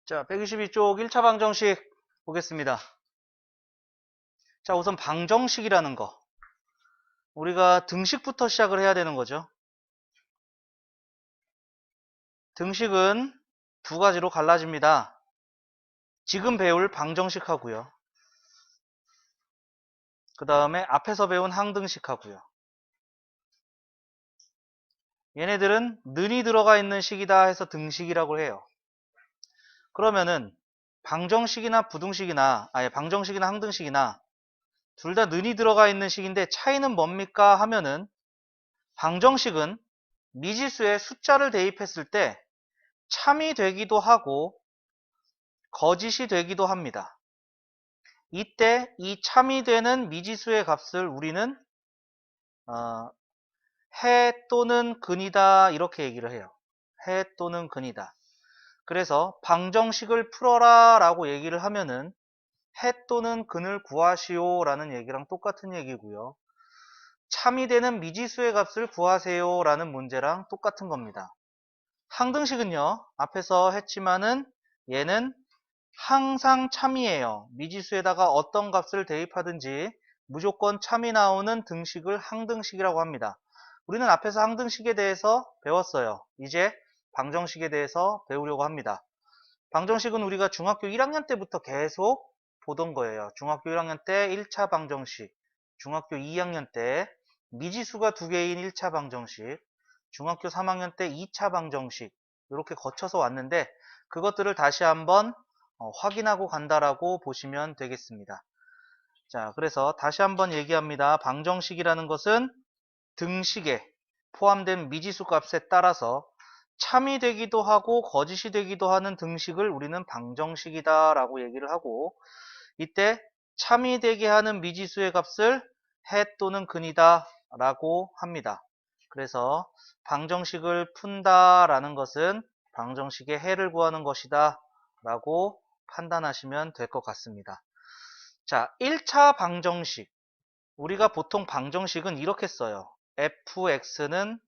자, 122쪽 1차 방정식 보겠습니다. 자, 우선 방정식이라는 거. 우리가 등식부터 시작을 해야 되는 거죠. 등식은 두 가지로 갈라집니다. 지금 배울 방정식 하고요. 그 다음에 앞에서 배운 항등식 하고요. 얘네들은 는이 들어가 있는 식이다 해서 등식이라고 해요. 그러면은 방정식이나 부등식이나 방정식이나 항등식이나 둘 다 는이 들어가 있는 식인데 차이는 뭡니까 하면은 방정식은 미지수에 숫자를 대입했을 때 참이 되기도 하고 거짓이 되기도 합니다. 이때 이 참이 되는 미지수의 값을 우리는 해 또는 근이다 이렇게 얘기를 해요. 해 또는 근이다. 그래서 방정식을 풀어라 라고 얘기를 하면은 해 또는 근을 구하시오 라는 얘기랑 똑같은 얘기고요. 참이 되는 미지수의 값을 구하세요 라는 문제랑 똑같은 겁니다. 항등식은요, 앞에서 했지만은 얘는 항상 참이에요. 미지수에다가 어떤 값을 대입하든지 무조건 참이 나오는 등식을 항등식이라고 합니다. 우리는 앞에서 항등식에 대해서 배웠어요. 이제 방정식에 대해서 배우려고 합니다. 방정식은 우리가 중학교 1학년 때부터 계속 보던 거예요. 중학교 1학년 때 1차 방정식, 중학교 2학년 때 미지수가 두 개인 1차 방정식, 중학교 3학년 때 2차 방정식 이렇게 거쳐서 왔는데 그것들을 다시 한번 확인하고 간다라고 보시면 되겠습니다. 자, 그래서 다시 한번 얘기합니다. 방정식이라는 것은 등식에 포함된 미지수 값에 따라서 참이 되기도 하고 거짓이 되기도 하는 등식을 우리는 방정식이다 라고 얘기를 하고, 이때 참이 되게 하는 미지수의 값을 해 또는 근이다 라고 합니다. 그래서 방정식을 푼다 라는 것은 방정식의 해를 구하는 것이다 라고 판단하시면 될 것 같습니다. 자, 1차 방정식. 우리가 보통 방정식은 이렇게 써요. fx는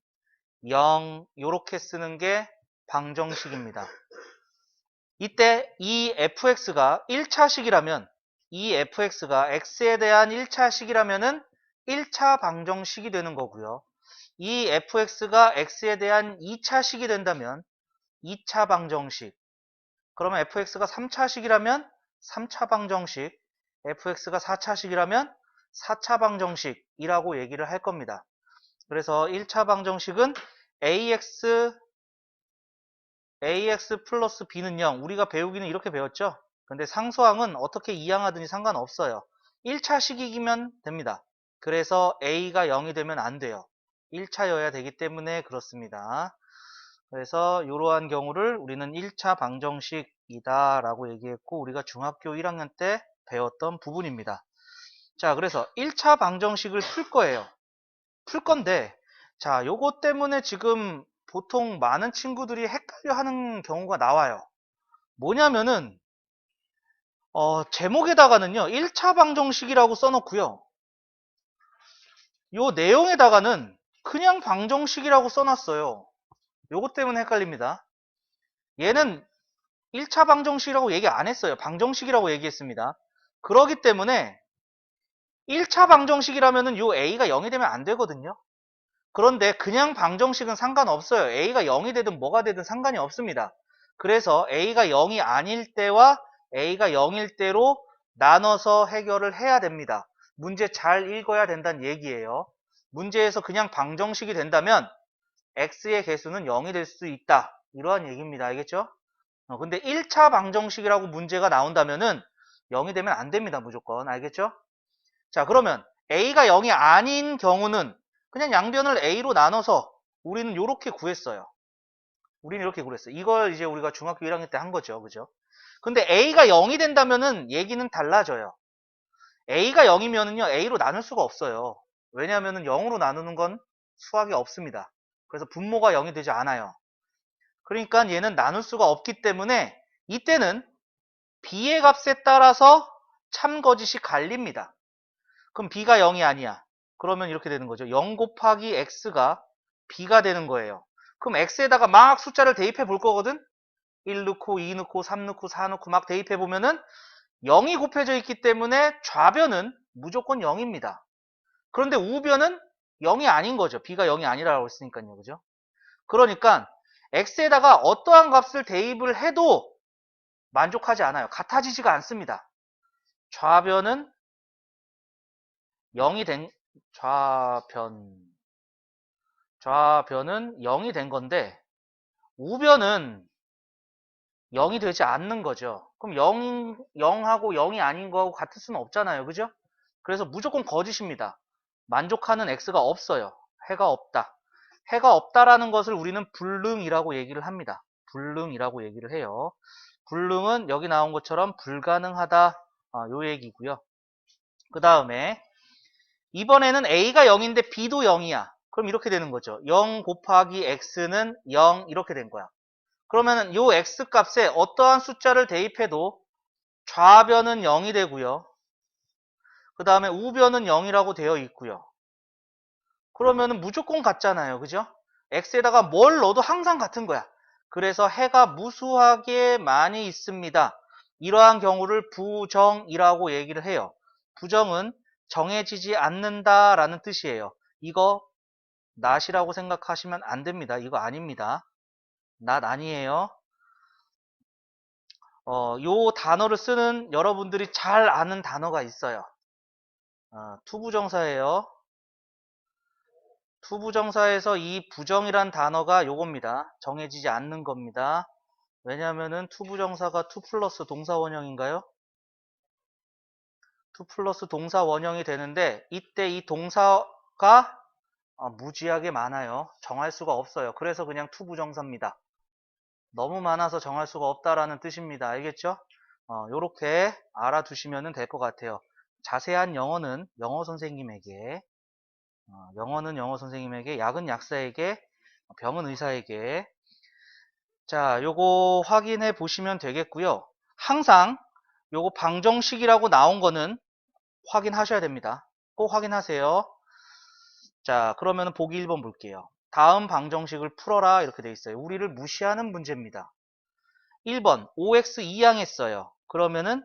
0 이렇게 쓰는 게 방정식입니다. 이때 이 fx가 1차식이라면 이 fx가 x에 대한 1차식이라면은 1차 방정식이 되는 거고요. 이 fx가 x에 대한 2차식이 된다면 2차 방정식. 그러면 fx가 3차식이라면 3차 방정식, fx가 4차식이라면 4차 방정식이라고 얘기를 할 겁니다. 그래서 1차 방정식은 ax 플러스 b는 0. 우리가 배우기는 이렇게 배웠죠. 근데 상수항은 어떻게 이항하든지 상관없어요. 1차식이면 됩니다. 그래서 a가 0이 되면 안 돼요. 1차여야 되기 때문에 그렇습니다. 그래서 이러한 경우를 우리는 1차 방정식이다 라고 얘기했고, 우리가 중학교 1학년 때 배웠던 부분입니다. 자, 그래서 1차 방정식을 풀 거예요. 풀 건데, 자, 요거 때문에 지금 보통 많은 친구들이 헷갈려 하는 경우가 나와요. 뭐냐면은 제목에다가는요 1차 방정식이라고 써놓고요, 요 내용에다가는 그냥 방정식이라고 써놨어요. 요거 때문에 헷갈립니다. 얘는 1차 방정식이라고 얘기 안 했어요. 방정식이라고 얘기했습니다. 그러기 때문에 1차 방정식이라면은 요 a가 0이 되면 안 되거든요. 그런데 그냥 방정식은 상관없어요. a가 0이 되든 뭐가 되든 상관이 없습니다. 그래서 a가 0이 아닐 때와 a가 0일 때로 나눠서 해결을 해야 됩니다. 문제 잘 읽어야 된다는 얘기예요. 문제에서 그냥 방정식이 된다면 x의 개수는 0이 될 수 있다. 이러한 얘기입니다. 알겠죠? 근데 1차 방정식이라고 문제가 나온다면은 0이 되면 안 됩니다. 무조건. 알겠죠? 자, 그러면 a가 0이 아닌 경우는 그냥 양변을 a로 나눠서 우리는 이렇게 구했어요. 우리는 이렇게 구했어요. 이걸 이제 우리가 중학교 1학년 때 한 거죠. 그죠? 근데 a가 0이 된다면은 얘기는 달라져요. a가 0이면은요, a로 나눌 수가 없어요. 왜냐하면은 0으로 나누는 건 수학이 없습니다. 그래서 분모가 0이 되지 않아요. 그러니까 얘는 나눌 수가 없기 때문에 이때는 b의 값에 따라서 참거짓이 갈립니다. 그럼 b가 0이 아니야. 그러면 이렇게 되는 거죠. 0 곱하기 x가 b가 되는 거예요. 그럼 x에다가 막 숫자를 대입해 볼 거거든. 1 넣고 2 넣고 3 넣고 4 넣고 막 대입해 보면은 0이 곱해져 있기 때문에 좌변은 무조건 0입니다. 그런데 우변은 0이 아닌 거죠. b가 0이 아니라고 했으니까요. 그죠? 그러니까 x에다가 어떠한 값을 대입을 해도 만족하지 않아요. 같아지지가 않습니다. 좌변은 0이 된 좌변은 0이 된 건데 우변은 0이 되지 않는 거죠. 그럼 0하고 0이 아닌 거하고 같을 수는 없잖아요. 그죠? 그래서 무조건 거짓입니다. 만족하는 x가 없어요. 해가 없다. 해가 없다라는 것을 우리는 불능이라고 얘기를 합니다. 불능이라고 얘기를 해요. 불능은 여기 나온 것처럼 불가능하다. 요 얘기고요. 그 다음에 이번에는 a가 0인데 b도 0이야. 그럼 이렇게 되는 거죠. 0 곱하기 x는 0 이렇게 된 거야. 그러면 요 x 값에 어떠한 숫자를 대입해도 좌변은 0이 되고요. 그 다음에 우변은 0이라고 되어 있고요. 그러면은 무조건 같잖아요. 그죠? x에다가 뭘 넣어도 항상 같은 거야. 그래서 해가 무수하게 많이 있습니다. 이러한 경우를 부정이라고 얘기를 해요. 부정은 정해지지 않는다라는 뜻이에요. 이거 낫이라고 생각하시면 안 됩니다. 이거 아닙니다. 낫 아니에요. 요 단어를 쓰는 여러분들이 잘 아는 단어가 있어요. 투부정사예요. 투부정사에서 이 부정이란 단어가 요겁니다. 정해지지 않는 겁니다. 왜냐하면은 투부정사가 투 플러스 동사 원형인가요? 투 플러스 동사 원형이 되는데 이때 이 동사가 무지하게 많아요. 정할 수가 없어요. 그래서 그냥 투부정사입니다. 너무 많아서 정할 수가 없다라는 뜻입니다. 알겠죠? 요렇게 알아두시면 될 것 같아요. 자세한 영어는 영어 선생님에게, 약은 약사에게, 병은 의사에게. 자, 요거 확인해 보시면 되겠고요. 항상 요거 방정식이라고 나온 거는 확인하셔야 됩니다. 꼭 확인하세요. 자, 그러면 보기 1번 볼게요. 다음 방정식을 풀어라 이렇게 돼 있어요. 우리를 무시하는 문제입니다. 1번 5x 2항했어요. 그러면은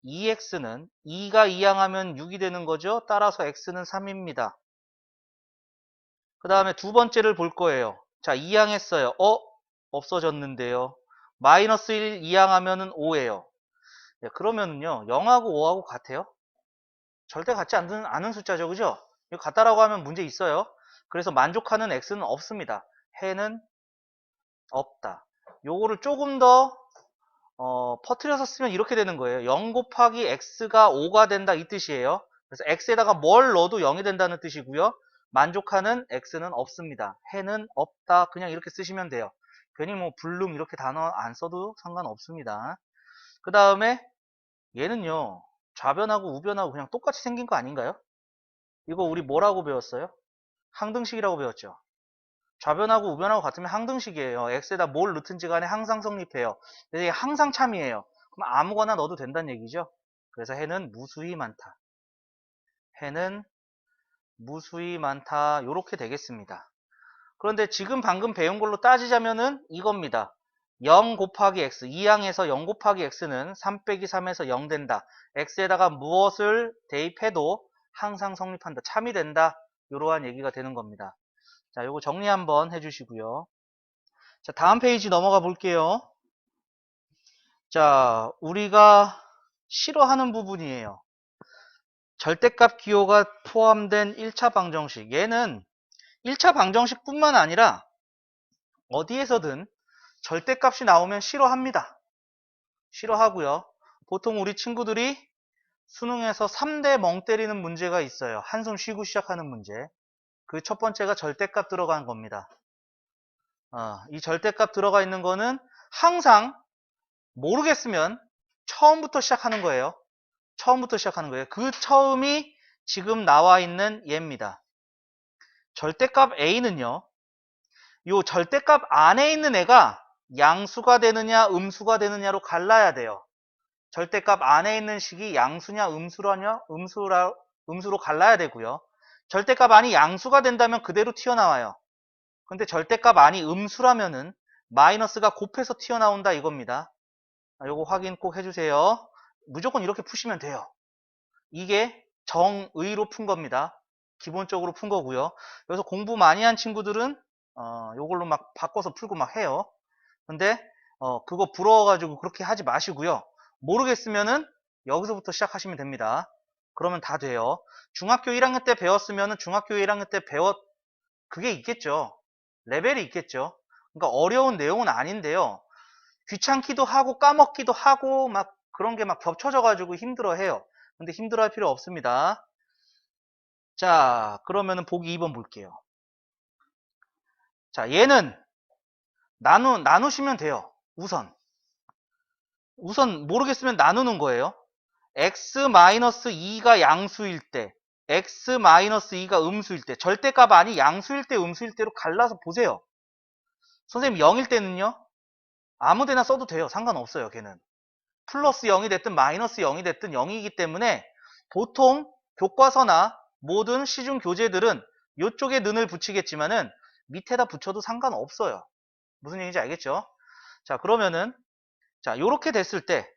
2x는 2가 2항하면 6이 되는 거죠. 따라서 x는 3입니다. 그 다음에 두 번째를 볼 거예요. 자, 2항했어요. 없어졌는데요. 마이너스 1 2항하면은 5예요. 네, 그러면은요 0하고 5하고 같아요? 절대 같지 않은 숫자죠. 그죠? 이거 같다라고 하면 문제 있어요. 그래서 만족하는 x는 없습니다. 해는 없다. 요거를 조금 더 퍼뜨려서 쓰면 이렇게 되는 거예요. 0 곱하기 x가 5가 된다 이 뜻이에요. 그래서 x에다가 뭘 넣어도 0이 된다는 뜻이고요. 만족하는 x는 없습니다. 해는 없다. 그냥 이렇게 쓰시면 돼요. 괜히 뭐 불능 이렇게 단어 안 써도 상관없습니다. 그 다음에 얘는요. 좌변하고 우변하고 그냥 똑같이 생긴 거 아닌가요? 이거 우리 뭐라고 배웠어요? 항등식이라고 배웠죠. 좌변하고 우변하고 같으면 항등식이에요. x에다 뭘 넣든지 간에 항상 성립해요. 근데 이게 항상 참이에요. 그럼 아무거나 넣어도 된다는 얘기죠. 그래서 해는 무수히 많다. 해는 무수히 많다. 요렇게 되겠습니다. 그런데 지금 방금 배운 걸로 따지자면은 이겁니다. 0 곱하기 x, 2항에서 0 곱하기 x는 3 빼기 3에서 0 된다. x에다가 무엇을 대입해도 항상 성립한다. 참이 된다. 이러한 얘기가 되는 겁니다. 자, 요거 정리 한번 해주시고요. 자, 다음 페이지 넘어가 볼게요. 자, 우리가 싫어하는 부분이에요. 절대값 기호가 포함된 1차 방정식. 얘는 1차 방정식뿐만 아니라 어디에서든 절대값이 나오면 싫어합니다. 싫어하고요. 보통 우리 친구들이 수능에서 3대 멍 때리는 문제가 있어요. 한숨 쉬고 시작하는 문제. 그 첫 번째가 절대값 들어간 겁니다. 이 절대값 들어가 있는 거는 항상 모르겠으면 처음부터 시작하는 거예요. 처음부터 시작하는 거예요. 그 처음이 지금 나와 있는 얘입니다. 절대값 a는요. 이 절대값 안에 있는 애가 양수가 되느냐 음수가 되느냐로 갈라야 돼요. 절대값 안에 있는 식이 양수냐 음수로 갈라야 되고요. 절대값 안이 양수가 된다면 그대로 튀어나와요. 근데 절대값 아니 음수라면은 마이너스가 곱해서 튀어나온다 이겁니다. 요거 확인 꼭 해주세요. 무조건 이렇게 푸시면 돼요. 이게 정의로 푼 겁니다. 기본적으로 푼 거고요. 그래서 공부 많이 한 친구들은 요걸로 막 바꿔서 풀고 막 해요. 근데 그거 부러워가지고 그렇게 하지 마시고요. 모르겠으면은 여기서부터 시작하시면 됩니다. 그러면 다 돼요. 중학교 1학년 때 배웠으면은 중학교 1학년 때 그게 있겠죠. 레벨이 있겠죠. 그러니까 어려운 내용은 아닌데요. 귀찮기도 하고 까먹기도 하고 막 그런 게 막 겹쳐져 가지고 힘들어 해요. 근데 힘들어 할 필요 없습니다. 자, 그러면은 보기 2번 볼게요. 자, 얘는 나누시면 돼요. 우선 모르겠으면 나누는 거예요. x-2가 양수일 때, x-2가 음수일 때, 절대값 아니 양수일 때, 음수일 때로 갈라서 보세요. 선생님 0일 때는요? 아무 데나 써도 돼요. 상관없어요, 걔는. 플러스 0이 됐든 마이너스 0이 됐든 0이기 때문에 보통 교과서나 모든 시중 교재들은 이쪽에 는을 붙이겠지만은 밑에다 붙여도 상관없어요. 무슨 얘기인지 알겠죠? 자, 그러면은 자, 요렇게 됐을 때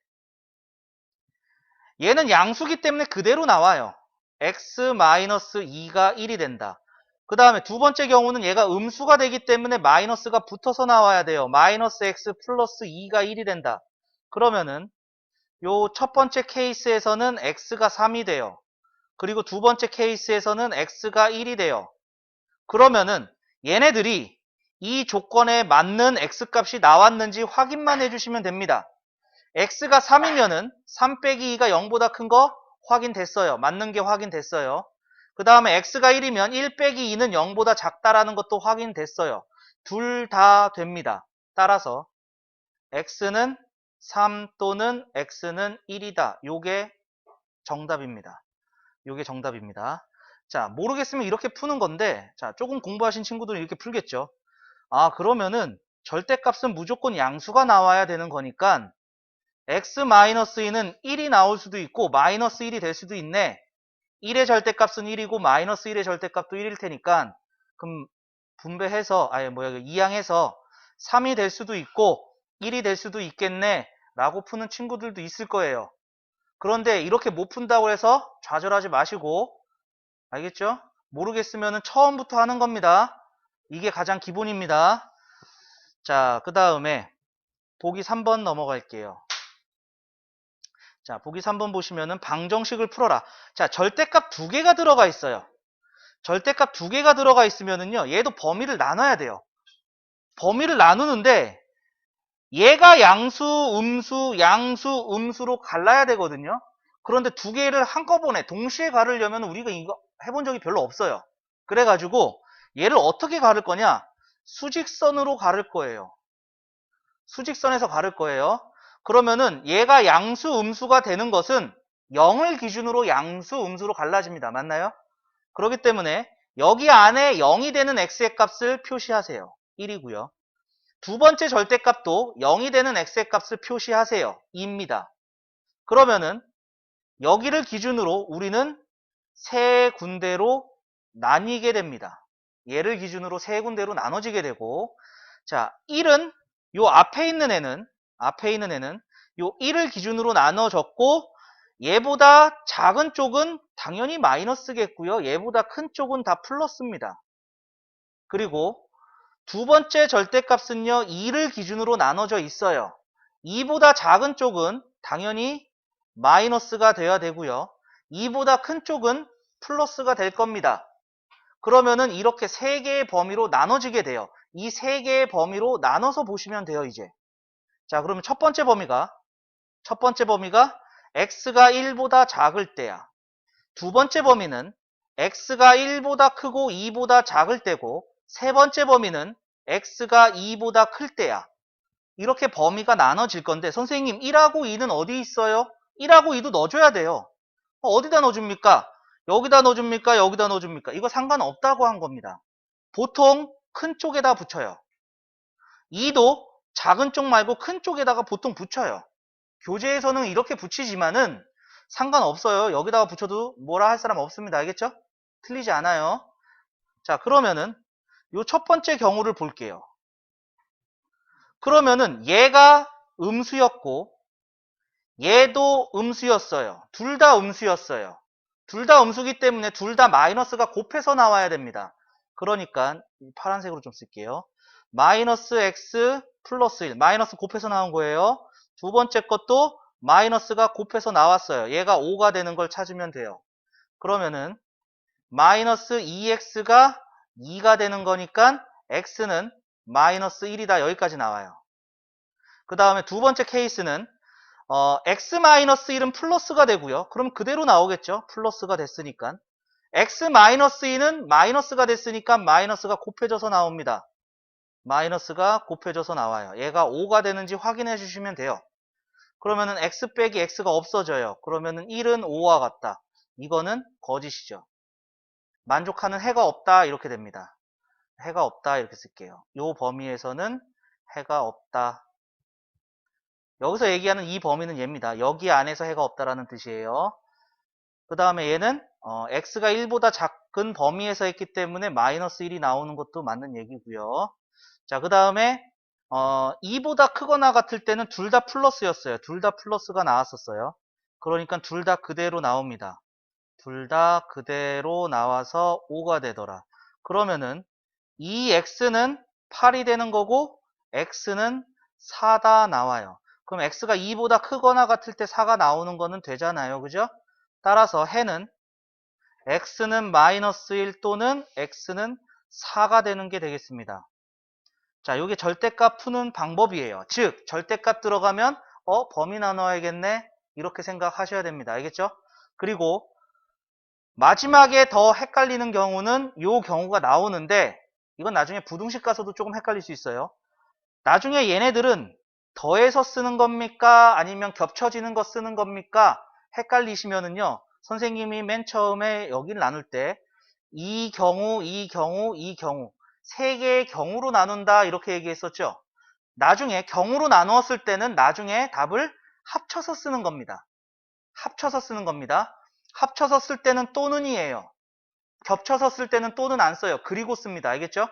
얘는 양수기 때문에 그대로 나와요. x-2가 1이 된다. 그 다음에 두 번째 경우는 얘가 음수가 되기 때문에 마이너스가 붙어서 나와야 돼요. 마이너스 x 플러스 2가 1이 된다. 그러면은 요 첫 번째 케이스에서는 x가 3이 돼요. 그리고 두 번째 케이스에서는 x가 1이 돼요. 그러면은 얘네들이 이 조건에 맞는 x값이 나왔는지 확인만 해주시면 됩니다. x가 3이면은 3 빼기 2가 0보다 큰 거 확인됐어요. 맞는 게 확인됐어요. 그 다음에 x가 1이면 1 빼기 2는 0보다 작다라는 것도 확인됐어요. 둘 다 됩니다. 따라서 x는 3 또는 x는 1이다. 요게 정답입니다. 요게 정답입니다. 자, 모르겠으면 이렇게 푸는 건데, 자, 조금 공부하신 친구들은 이렇게 풀겠죠. 아, 그러면은 절대값은 무조건 양수가 나와야 되는 거니까 x-2는 1이 나올 수도 있고 마이너스 1이 될 수도 있네. 1의 절대값은 1이고 마이너스 1의 절대값도 1일 테니까 그럼 분배해서 이항해서 3이 될 수도 있고 1이 될 수도 있겠네 라고 푸는 친구들도 있을 거예요. 그런데 이렇게 못 푼다고 해서 좌절하지 마시고, 알겠죠? 모르겠으면 처음부터 하는 겁니다. 이게 가장 기본입니다. 자, 그 다음에 보기 3번 넘어갈게요. 자, 보기 3번 보시면은 방정식을 풀어라. 자, 절대값 두 개가 들어가 있어요. 절대값 두 개가 들어가 있으면은요, 얘도 범위를 나눠야 돼요. 범위를 나누는데 얘가 양수, 음수로 갈라야 되거든요. 그런데 두 개를 한꺼번에 동시에 가르려면 우리가 이거 해본 적이 별로 없어요. 그래가지고 얘를 어떻게 가를 거냐? 수직선으로 가를 거예요. 수직선에서 가를 거예요. 그러면은 얘가 양수, 음수가 되는 것은 0을 기준으로 양수, 음수로 갈라집니다. 맞나요? 그렇기 때문에 여기 안에 0이 되는 x의 값을 표시하세요. 1이고요. 두 번째 절대값도 0이 되는 x의 값을 표시하세요. 2입니다. 그러면은 여기를 기준으로 우리는 세 군데로 나뉘게 됩니다. 얘를 기준으로 세 군데로 나눠지게 되고, 자, 1은 요 앞에 있는 애는 요 1을 기준으로 나눠졌고, 얘보다 작은 쪽은 당연히 마이너스겠고요. 얘보다 큰 쪽은 다 플러스입니다. 그리고 두 번째 절대값은요, 2를 기준으로 나눠져 있어요. 2보다 작은 쪽은 당연히 마이너스가 돼야 되고요. 2보다 큰 쪽은 플러스가 될 겁니다. 그러면은 이렇게 세 개의 범위로 나눠지게 돼요. 이 세 개의 범위로 나눠서 보시면 돼요, 이제. 자, 그러면 첫 번째 범위가 x가 1보다 작을 때야. 두 번째 범위는 x가 1보다 크고 2보다 작을 때고, 세 번째 범위는 x가 2보다 클 때야. 이렇게 범위가 나눠질 건데, 선생님 1하고 2는 어디 있어요? 1하고 2도 넣어줘야 돼요. 어디다 넣어줍니까? 여기다 넣어줍니까? 여기다 넣어줍니까? 이거 상관없다고 한 겁니다. 보통 큰 쪽에다 붙여요. 2도 작은 쪽 말고 큰 쪽에다가 보통 붙여요. 교재에서는 이렇게 붙이지만은 상관없어요. 여기다가 붙여도 뭐라 할 사람 없습니다. 알겠죠? 틀리지 않아요. 자, 그러면은 요 첫 번째 경우를 볼게요. 그러면은 얘가 음수였고 얘도 음수였어요. 둘 다 음수였어요. 둘 다 음수기 때문에 둘 다 마이너스가 곱해서 나와야 됩니다. 그러니까 파란색으로 좀 쓸게요. 마이너스 x 플러스 1 마이너스 곱해서 나온 거예요. 두 번째 것도 마이너스가 곱해서 나왔어요. 얘가 5가 되는 걸 찾으면 돼요. 그러면은 마이너스 2x가 2가 되는 거니까 x는 마이너스 1이다. 여기까지 나와요. 그 다음에 두 번째 케이스는 x-1은 플러스가 되고요. 그럼 그대로 나오겠죠. 플러스가 됐으니까. x-2는 마이너스가 됐으니까 마이너스가 곱해져서 나옵니다. 마이너스가 곱해져서 나와요. 얘가 5가 되는지 확인해 주시면 돼요. 그러면은 x 빼기 x가 없어져요. 그러면은 1은 5와 같다. 이거는 거짓이죠. 만족하는 해가 없다 이렇게 됩니다. 해가 없다 이렇게 쓸게요. 이 범위에서는 해가 없다. 여기서 얘기하는 이 범위는 얘입니다. 여기 안에서 해가 없다라는 뜻이에요. 그 다음에 얘는 x가 1보다 작은 범위에서 했기 때문에 마이너스 1이 나오는 것도 맞는 얘기고요. 자, 그 다음에 2보다 크거나 같을 때는 둘 다 플러스였어요. 둘 다 플러스가 나왔었어요. 그러니까 둘 다 그대로 나옵니다. 둘 다 그대로 나와서 5가 되더라. 그러면은 이 x는 8이 되는 거고 x는 4다 나와요. 그럼 x가 2보다 크거나 같을 때 4가 나오는 거는 되잖아요. 그죠? 따라서 해는 x는 마이너스 1 또는 x는 4가 되는 게 되겠습니다. 자, 이게 절대값 푸는 방법이에요. 즉, 절대값 들어가면 범위 나눠야겠네. 이렇게 생각하셔야 됩니다. 알겠죠? 그리고 마지막에 더 헷갈리는 경우는 이 경우가 나오는데 이건 나중에 부등식 가서도 조금 헷갈릴 수 있어요. 나중에 얘네들은 더해서 쓰는 겁니까? 아니면 겹쳐지는 거 쓰는 겁니까? 헷갈리시면은요. 선생님이 맨 처음에 여기를 나눌 때 이 경우, 이 경우, 이 경우 세 개의 경우로 나눈다 이렇게 얘기했었죠. 나중에 경우로 나누었을 때는 나중에 답을 합쳐서 쓰는 겁니다. 합쳐서 쓰는 겁니다. 합쳐서 쓸 때는 또는이에요. 겹쳐서 쓸 때는 또는 안 써요. 그리고 씁니다. 알겠죠?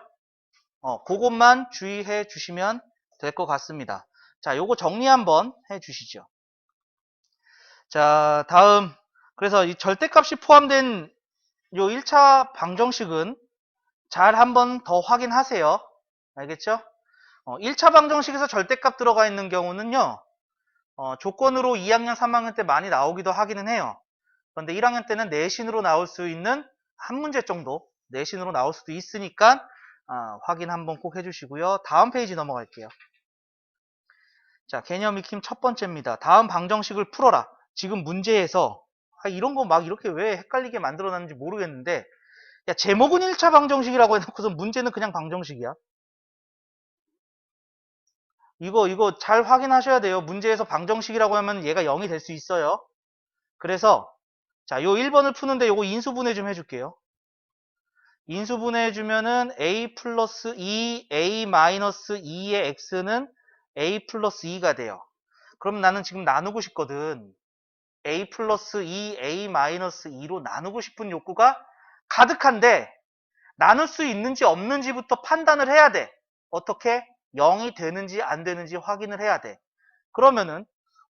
그것만 주의해 주시면 될 것 같습니다. 자, 요거 정리 한번 해 주시죠. 자, 다음. 그래서 이 절대값이 포함된 요 1차 방정식은 잘 한번 더 확인하세요. 알겠죠? 1차 방정식에서 절대값 들어가 있는 경우는요, 조건으로 2학년, 3학년 때 많이 나오기도 하기는 해요. 그런데 1학년 때는 내신으로 나올 수 있는 한 문제 정도 내신으로 나올 수도 있으니까 확인 한번 꼭 해주시고요. 다음 페이지 넘어갈게요. 자, 개념 익힘 첫 번째입니다. 다음 방정식을 풀어라. 지금 문제에서 이런 거 막 이렇게 왜 헷갈리게 만들어놨는지 모르겠는데 야, 제목은 1차 방정식이라고 해놓고서 문제는 그냥 방정식이야. 이거 잘 확인하셔야 돼요. 문제에서 방정식이라고 하면 얘가 0이 될 수 있어요. 그래서 자, 요 1번을 푸는데 요거 인수분해 좀 해줄게요. 인수분해 해주면은 a 플러스 2, a 마이너스 2의 x는 a 플러스 2가 돼요. 그럼 나는 지금 나누고 싶거든. a 플러스 2, a 마이너스 2로 나누고 싶은 욕구가 가득한데 나눌 수 있는지 없는지부터 판단을 해야 돼. 어떻게? 0이 되는지 안 되는지 확인을 해야 돼. 그러면은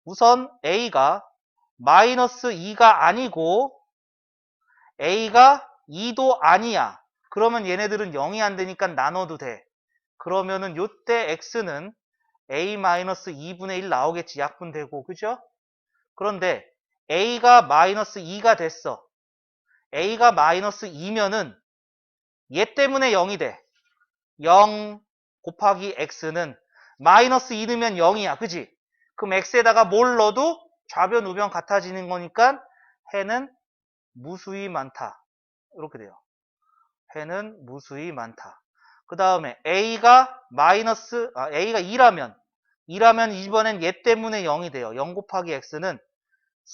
우선 a가 마이너스 2가 아니고 a가 2도 아니야. 그러면 얘네들은 0이 안 되니까 나눠도 돼. 그러면은 요때 x는 a-2분의 1 나오겠지. 약분되고. 그죠? 그런데 a가 마이너스 2가 됐어. a가 마이너스 2면은 얘 때문에 0이 돼. 0 곱하기 x는 마이너스 2 넣으면 0이야. 그지? 그럼 x에다가 뭘 넣어도 좌변 우변 같아지는 거니까 해는 무수히 많다. 이렇게 돼요. 해는 무수히 많다. 그 다음에 a가 2라면 이번엔 얘 때문에 0이 돼요. 0 곱하기 x는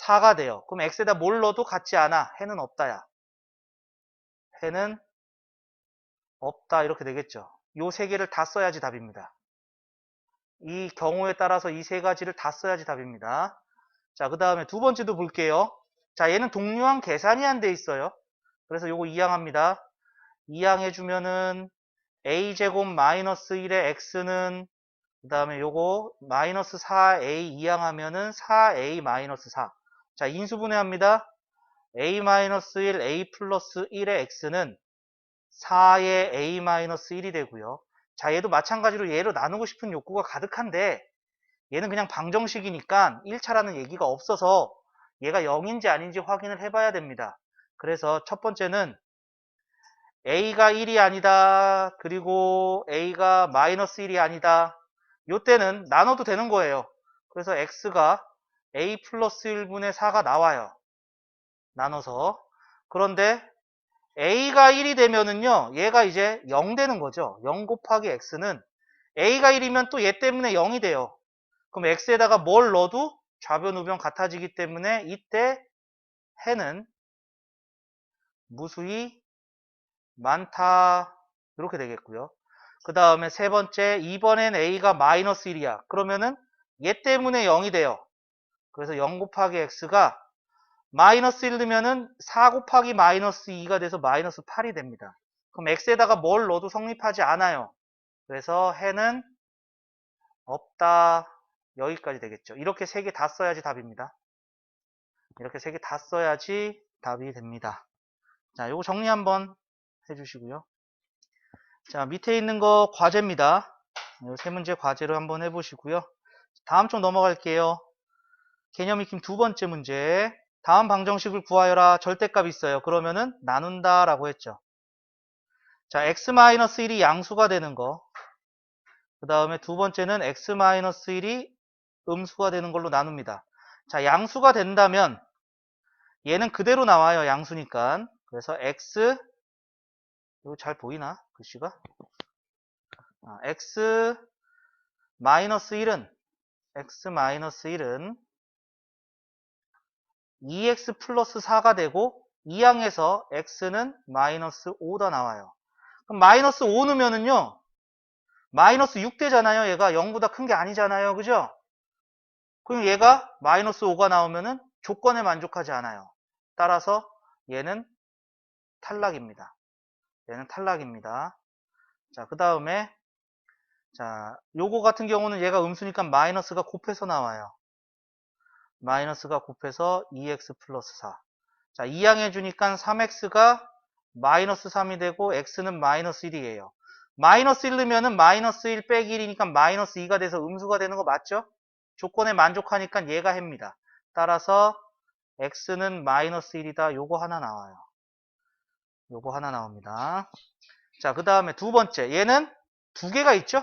4가 돼요. 그럼 x에다 뭘 넣어도 같지 않아. 해는 없다야. 해는 없다 이렇게 되겠죠. 요 세 개를 다 써야지 답입니다. 이 경우에 따라서 이 세 가지를 다 써야지 답입니다. 자, 그 다음에 두 번째도 볼게요. 자, 얘는 동류항 계산이 안 돼 있어요. 그래서 요거 이항합니다. 이항해주면은 a제곱 마이너스 1의 x는 그 다음에 요거 마이너스 4a 이항하면은 4a 마이너스 4. 자, 인수분해합니다. a 마이너스 1, a 플러스 1의 x는 4의 a 마이너스 1이 되고요. 자, 얘도 마찬가지로 얘로 나누고 싶은 욕구가 가득한데 얘는 그냥 방정식이니까 1차라는 얘기가 없어서 얘가 0인지 아닌지 확인을 해봐야 됩니다. 그래서 첫 번째는 a가 1이 아니다. 그리고 a가 마이너스 1이 아니다. 요때는 나눠도 되는 거예요. 그래서 x가 a 플러스 1분의 4가 나와요. 나눠서. 그런데 a가 1이 되면은요, 얘가 이제 0 되는 거죠. 0 곱하기 x는 a가 1이면 또 얘 때문에 0이 돼요. 그럼 x에다가 뭘 넣어도 좌변 우변 같아지기 때문에 이때 해는 무수히 많다. 이렇게 되겠고요. 그 다음에 세 번째, 이번엔 a가 마이너스 1이야. 그러면은 얘 때문에 0이 돼요. 그래서 0 곱하기 x가 마이너스 1 넣으면은 4 곱하기 마이너스 2가 돼서 마이너스 8이 됩니다. 그럼 x에다가 뭘 넣어도 성립하지 않아요. 그래서 해는 없다. 여기까지 되겠죠. 이렇게 세 개 다 써야지 답입니다. 이렇게 세 개 다 써야지 답이 됩니다. 자, 요거 정리 한번 해주시고요. 자, 밑에 있는 거 과제입니다. 요 세 문제 과제로 한번 해보시고요. 다음 쪽 넘어갈게요. 개념 익힘 두 번째 문제. 다음 방정식을 구하여라. 절대값 있어요. 그러면은 나눈다 라고 했죠. 자, x-1이 양수가 되는 거. 그 다음에 두 번째는 x-1이 음수가 되는 걸로 나눕니다. 자, 양수가 된다면 얘는 그대로 나와요. 양수니까. 그래서 x, 이거 잘 보이나? 글씨가? x-1은 2x 플러스 4가 되고 2항에서 x는 마이너스 5다 나와요. 그럼 마이너스 5 넣으면은요, 마이너스 6 되잖아요. 얘가 0보다 큰 게 아니잖아요. 그죠? 그럼 얘가 마이너스 5가 나오면은 조건에 만족하지 않아요. 따라서 얘는 탈락입니다. 얘는 탈락입니다. 자, 그 다음에 자, 요거 같은 경우는 얘가 음수니까 마이너스가 곱해서 나와요. 마이너스가 곱해서 2x 플러스 4. 자, 2항 해주니까 3x가 마이너스 3이 되고 x는 마이너스 1이에요. 마이너스 1 넣으면은 마이너스 1 빼기 1이니까 마이너스 2가 돼서 음수가 되는 거 맞죠? 조건에 만족하니까 얘가 해입니다. 따라서 x는 마이너스 1이다. 요거 하나 나와요. 요거 하나 나옵니다. 자, 그 다음에 두 번째. 얘는 두 개가 있죠?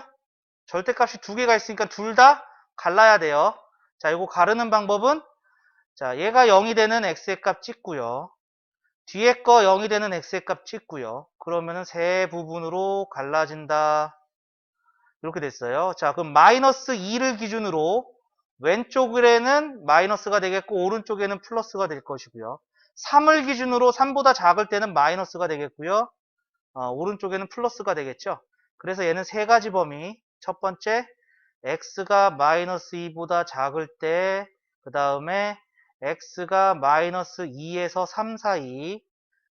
절대값이 두 개가 있으니까 둘 다 갈라야 돼요. 자, 요거 가르는 방법은 자, 얘가 0이 되는 x의 값 찍고요. 뒤에 거 0이 되는 x의 값 찍고요. 그러면은 세 부분으로 갈라진다. 이렇게 됐어요. 자, 그럼 마이너스 2를 기준으로 왼쪽에는 마이너스가 되겠고 오른쪽에는 플러스가 될 것이고요. 3을 기준으로 3보다 작을 때는 마이너스가 되겠고요. 오른쪽에는 플러스가 되겠죠. 그래서 얘는 세 가지 범위. 첫 번째, x가 마이너스 2보다 작을 때, 그 다음에 x가 마이너스 2에서 3 사이,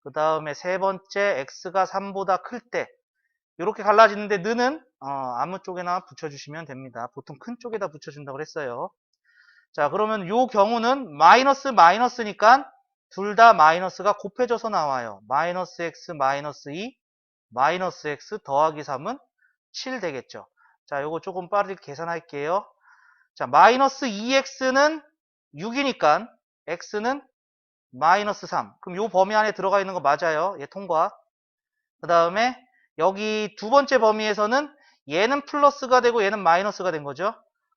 그 다음에 세 번째, x가 3보다 클 때, 이렇게 갈라지는데 느는 아무 쪽에나 붙여주시면 됩니다. 보통 큰 쪽에다 붙여준다고 했어요. 자, 그러면 요 경우는 마이너스 마이너스니까 둘 다 마이너스가 곱해져서 나와요. 마이너스 x 마이너스 2 마이너스 x 더하기 3은 7 되겠죠. 자, 요거 조금 빠르게 계산할게요. 자, 마이너스 2x는 6이니까 x는 마이너스 3. 그럼 요 범위 안에 들어가 있는 거 맞아요. 얘 통과. 그 다음에 여기 두 번째 범위에서는 얘는 플러스가 되고 얘는 마이너스가 된 거죠.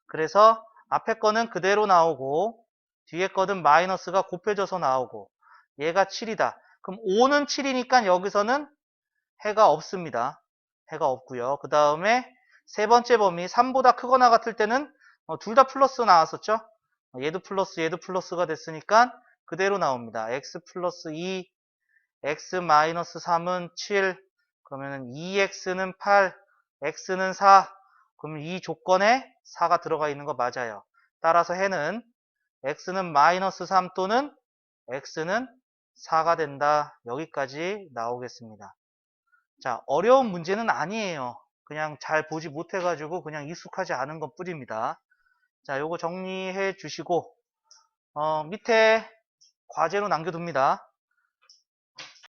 그래서 앞에 거는 그대로 나오고 뒤에 거는 마이너스가 곱해져서 나오고 얘가 7이다. 그럼 5는 7이니까 여기서는 해가 없습니다. 해가 없고요. 그 다음에 세 번째 범위 3보다 크거나 같을 때는 둘 다 플러스 나왔었죠. 얘도 플러스가 됐으니까 그대로 나옵니다. x 플러스 2 x 마이너스 3은 7 그러면 2x는 8 x는 4 그러면 이 조건에 4가 들어가 있는 거 맞아요. 따라서 해는 x는 마이너스 3 또는 x는 4가 된다. 여기까지 나오겠습니다. 자, 어려운 문제는 아니에요. 그냥 잘 보지 못해가지고 그냥 익숙하지 않은 것 뿐입니다. 자, 요거 정리해 주시고, 밑에 과제로 남겨둡니다.